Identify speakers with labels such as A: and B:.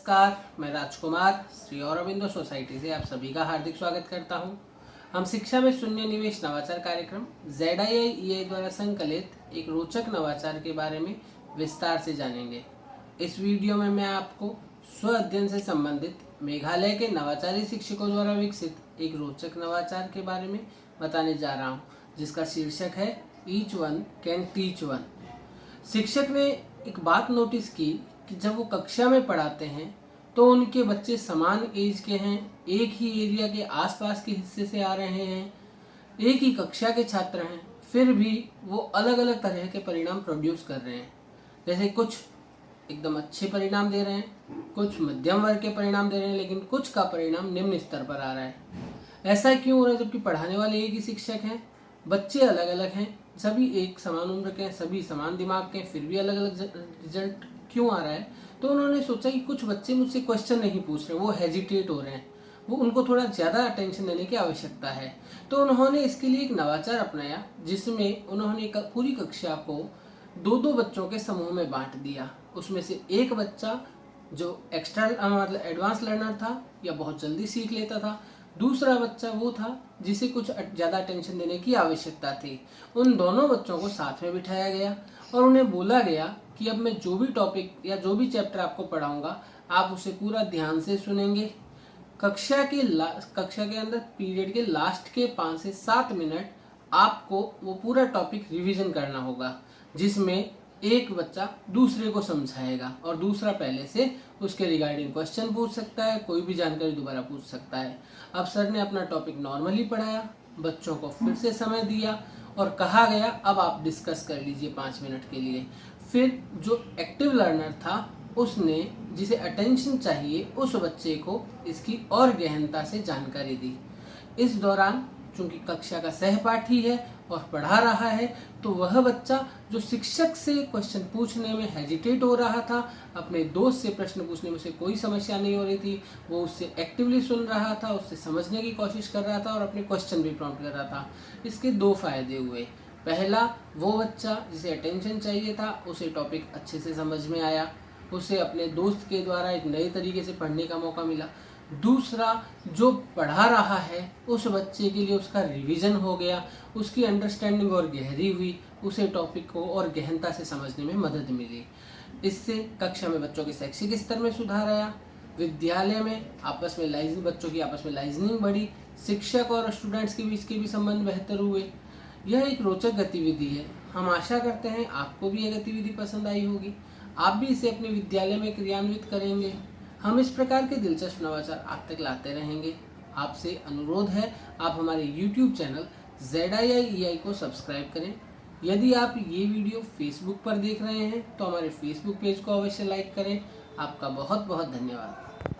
A: नमस्कार, मैं राजकुमार श्री औरबिंदो सोसाइटी से आप सभी का हार्दिक स्वागत करता हूं। हम शिक्षा में शून्य निवेश नवाचार कार्यक्रम ZII द्वारा संकलित एक रोचक नवाचार के बारे में विस्तार से जानेंगे। इस वीडियो में मैं आपको स्व अध्ययन से संबंधित मेघालय के नवाचारी शिक्षकों द्वारा विकसित एक रोचक नवाचार के बारे में बताने जा रहा हूं, जिसका शीर्षक है each one can teach one. शिक्षक ने एक बात नोटिस की कि जब वो कक्षा में पढ़ाते हैं तो उनके बच्चे समान एज के हैं, एक ही एरिया के आसपास के हिस्से से आ रहे हैं, एक ही कक्षा के छात्र हैं, फिर भी वो अलग अलग तरह के परिणाम प्रोड्यूस कर रहे हैं। जैसे कुछ एकदम अच्छे परिणाम दे रहे हैं, कुछ मध्यम वर्ग के परिणाम दे रहे हैं, लेकिन कुछ का परिणाम निम्न स्तर पर आ रहा है। ऐसा क्यों हो रहा है जबकि पढ़ाने वाले एक ही शिक्षक हैं, बच्चे अलग अलग हैं, सभी एक समान उम्र के हैं, सभी समान दिमाग के हैं, फिर भी अलग अलग रिजल्ट क्यों आ रहा है? तो उन्होंने सोचा कि कुछ बच्चे मुझसे क्वेश्चन नहीं पूछ रहे, वो हेजिटेट हो रहे हैं, वो उनको थोड़ा ज़्यादा अटेंशन देने की आवश्यकता है। तो उन्होंने इसके लिए एक नवाचार अपनाया, जिसमें उन्होंने पूरी कक्षा को दो दो बच्चों के समूह में बांट दिया। उसमें से एक बच्चा जो एक्स्ट्रा मतलब एडवांस लर्नर था या बहुत जल्दी सीख लेता था, दूसरा बच्चा वो था जिसे कुछ ज़्यादा अटेंशन देने की आवश्यकता थी। उन दोनों बच्चों को साथ में बिठाया गया और उन्हें बोला गया कि अब मैं जो भी टॉपिक या जो भी चैप्टर आपको पढ़ाऊंगा, आप उसे पूरा ध्यान से सुनेंगे। कक्षा के अंदर पीरियड के लास्ट के 5 से 7 मिनट आपको वो पूरा टॉपिक रिवीजन करना होगा, जिसमें एक बच्चा दूसरे को समझाएगा और दूसरा पहले से उसके रिगार्डिंग क्वेश्चन पूछ सकता है, कोई भी जानकारी दोबारा पूछ सकता है। अब सर ने अपना टॉपिक नॉर्मली पढ़ाया, बच्चों को फिर से समय दिया और कहा गया अब आप डिस्कस कर लीजिए 5 मिनट के लिए। फिर जो एक्टिव लर्नर था उसने, जिसे अटेंशन चाहिए, उस बच्चे को इसकी और गहनता से जानकारी दी। इस दौरान चूंकि कक्षा का सहपाठी है और पढ़ा रहा है, तो वह बच्चा जो शिक्षक से क्वेश्चन पूछने में हेजिटेट हो रहा था, अपने दोस्त से प्रश्न पूछने में उसे कोई समस्या नहीं हो रही थी, वो उससे एक्टिवली सुन रहा था, उससे समझने की कोशिश कर रहा था और अपने क्वेश्चन भी प्रॉम्प्ट कर रहा था। इसके 2 फायदे हुए। पहला, वो बच्चा जिसे अटेंशन चाहिए था उसे टॉपिक अच्छे से समझ में आया, उसे अपने दोस्त के द्वारा एक नए तरीके से पढ़ने का मौका मिला। दूसरा, जो पढ़ा रहा है उस बच्चे के लिए उसका रिवीजन हो गया, उसकी अंडरस्टैंडिंग और गहरी हुई, उसे टॉपिक को और गहनता से समझने में मदद मिली। इससे कक्षा में बच्चों के शैक्षिक स्तर में सुधार आया, विद्यालय में बच्चों की आपस में लाइजनिंग बढ़ी, शिक्षक और स्टूडेंट्स के बीच के भी संबंध बेहतर हुए। यह एक रोचक गतिविधि है। हम आशा करते हैं आपको भी यह गतिविधि पसंद आई होगी, आप भी इसे अपने विद्यालय में क्रियान्वित करेंगे। हम इस प्रकार के दिलचस्प नवाचार आप तक लाते रहेंगे। आपसे अनुरोध है, आप हमारे YouTube चैनल ZII को सब्सक्राइब करें। यदि आप ये वीडियो फेसबुक पर देख रहे हैं तो हमारे फेसबुक पेज को अवश्य लाइक करें। आपका बहुत बहुत धन्यवाद।